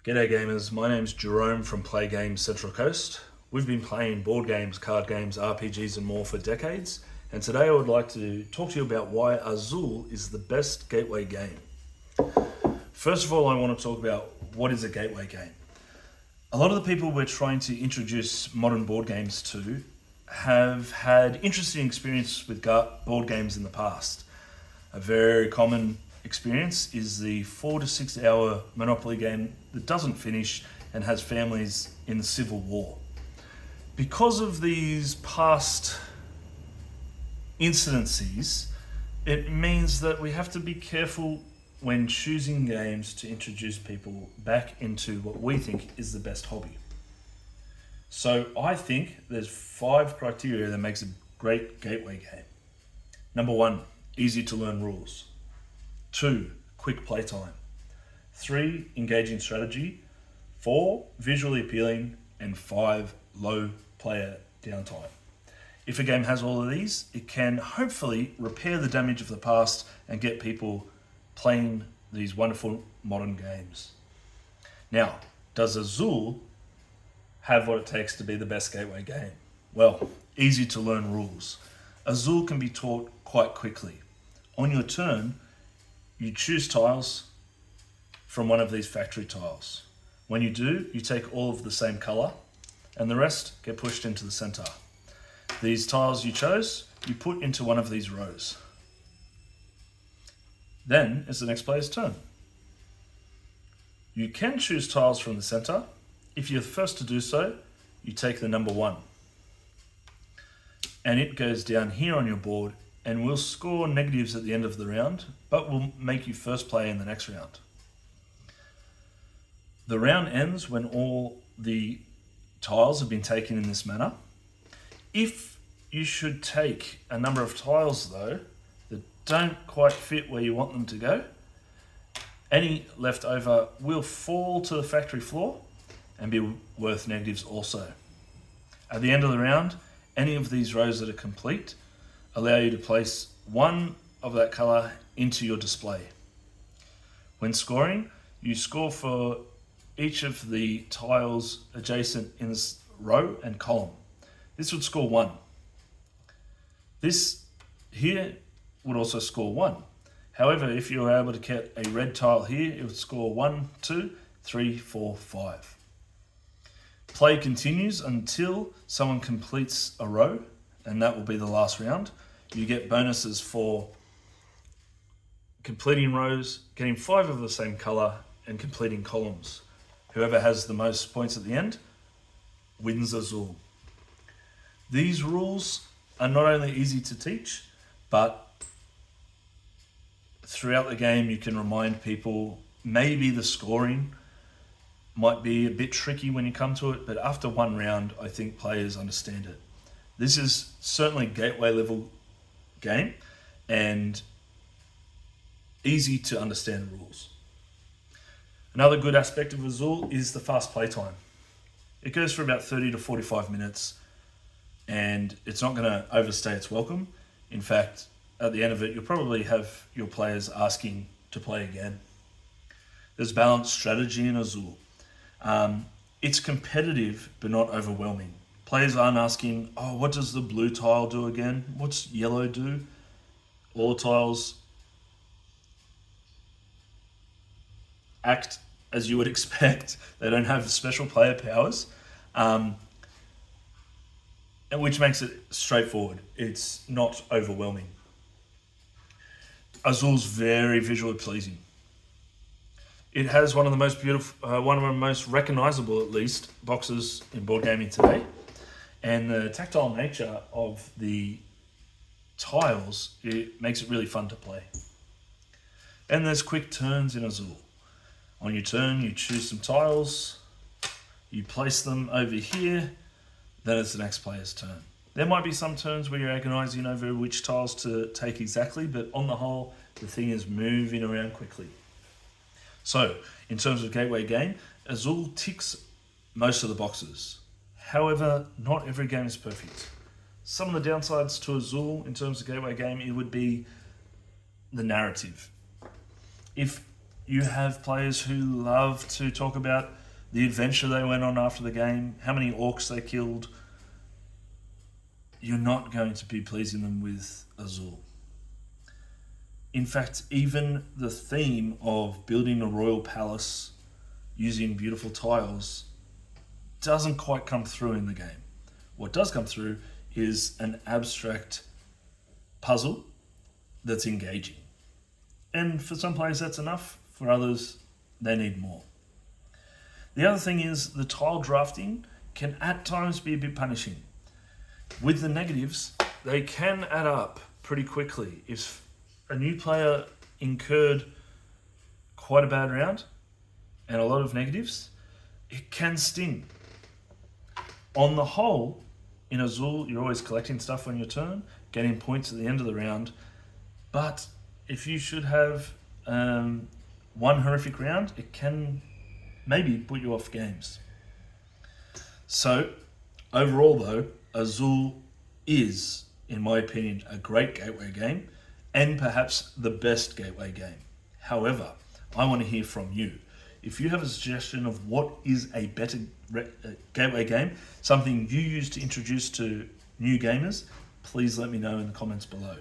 G'day gamers, my name's Jerome from Play Games Central Coast. We've been playing board games, card games, RPGs and more for decades, and today I would like to talk to you about why Azul is the best gateway game. First of all, I want to talk about what is a gateway game. A lot of the people we're trying to introduce modern board games to have had interesting experience with board games in the past. A very common experience is the 4 to 6 hour Monopoly game that doesn't finish and has families in the Civil War. Because of these past incidences, it means that we have to be careful when choosing games to introduce people back into what we think is the best hobby. So I think there's 5 criteria that makes a great gateway game. Number 1, easy to learn rules. 2, quick playtime. 3, engaging strategy. 4, visually appealing. And 5, low player downtime. If a game has all of these, it can hopefully repair the damage of the past and get people playing these wonderful modern games. Now, does Azul have what it takes to be the best gateway game? Well, easy to learn rules. Azul can be taught quite quickly. On your turn, you choose tiles from one of these factory tiles. When you do, you take all of the same color and the rest get pushed into the center. These tiles you chose, you put into one of these rows. Then it's the next player's turn. You can choose tiles from the center. If you're the first to do so, you take the number 1. And it goes down here on your board and will score negatives at the end of the round, but will make you first play in the next round. The round ends when all the tiles have been taken in this manner. If you should take a number of tiles though, that don't quite fit where you want them to go, any left over will fall to the factory floor and be worth negatives also. At the end of the round, any of these rows that are complete allow you to place one of that color into your display. When scoring, you score for each of the tiles adjacent in this row and column. This would score 1. This here would also score 1. However, if you were able to get a red tile here, it would score 1, 2, 3, 4, 5. Play continues until someone completes a row, and that will be the last round. You get bonuses for completing rows, getting 5 of the same color, and completing columns. Whoever has the most points at the end wins Azul. These rules are not only easy to teach, but throughout the game you can remind people maybe the scoring might be a bit tricky when you come to it, but after one round, I think players understand it. This is certainly gateway level game and easy to understand rules. Another good aspect of Azul is the fast playtime. It goes for about 30 to 45 minutes and it's not going to overstay its welcome. In fact, at the end of it, you'll probably have your players asking to play again. There's balanced strategy in Azul. It's competitive, but not overwhelming. Players aren't asking, oh, what does the blue tile do again? What's yellow do? All tiles act as you would expect. They don't have special player powers, and which makes it straightforward. It's not overwhelming. Azul's very visually pleasing. It has one of the most beautiful, one of the most recognizable, at least, boxes in board gaming today. And the tactile nature of the tiles, it makes it really fun to play. And there's quick turns in Azul. On your turn, you choose some tiles, you place them over here, then it's the next player's turn. There might be some turns where you're agonizing over which tiles to take exactly, but on the whole, the thing is moving around quickly. So, in terms of gateway game, Azul ticks most of the boxes. However, not every game is perfect. Some of the downsides to Azul in terms of gateway game, it would be the narrative. If You have players who love to talk about the adventure they went on after the game, how many orcs they killed. You're not going to be pleasing them with Azul. In fact, even the theme of building a royal palace using beautiful tiles doesn't quite come through in the game. What does come through is an abstract puzzle that's engaging. And for some players that's enough, for others they need more. The other thing is the tile drafting can at times be a bit punishing. With the negatives, they can add up pretty quickly. If a new player incurred quite a bad round and a lot of negatives, it can sting. On the whole, in Azul, you're always collecting stuff on your turn, getting points at the end of the round, but if you should have one horrific round, it can maybe put you off games. So, overall though, Azul is, in my opinion, a great gateway game and perhaps the best gateway game. However, I want to hear from you. If you have a suggestion of what is a better gateway game, something you use to introduce to new gamers, please let me know in the comments below.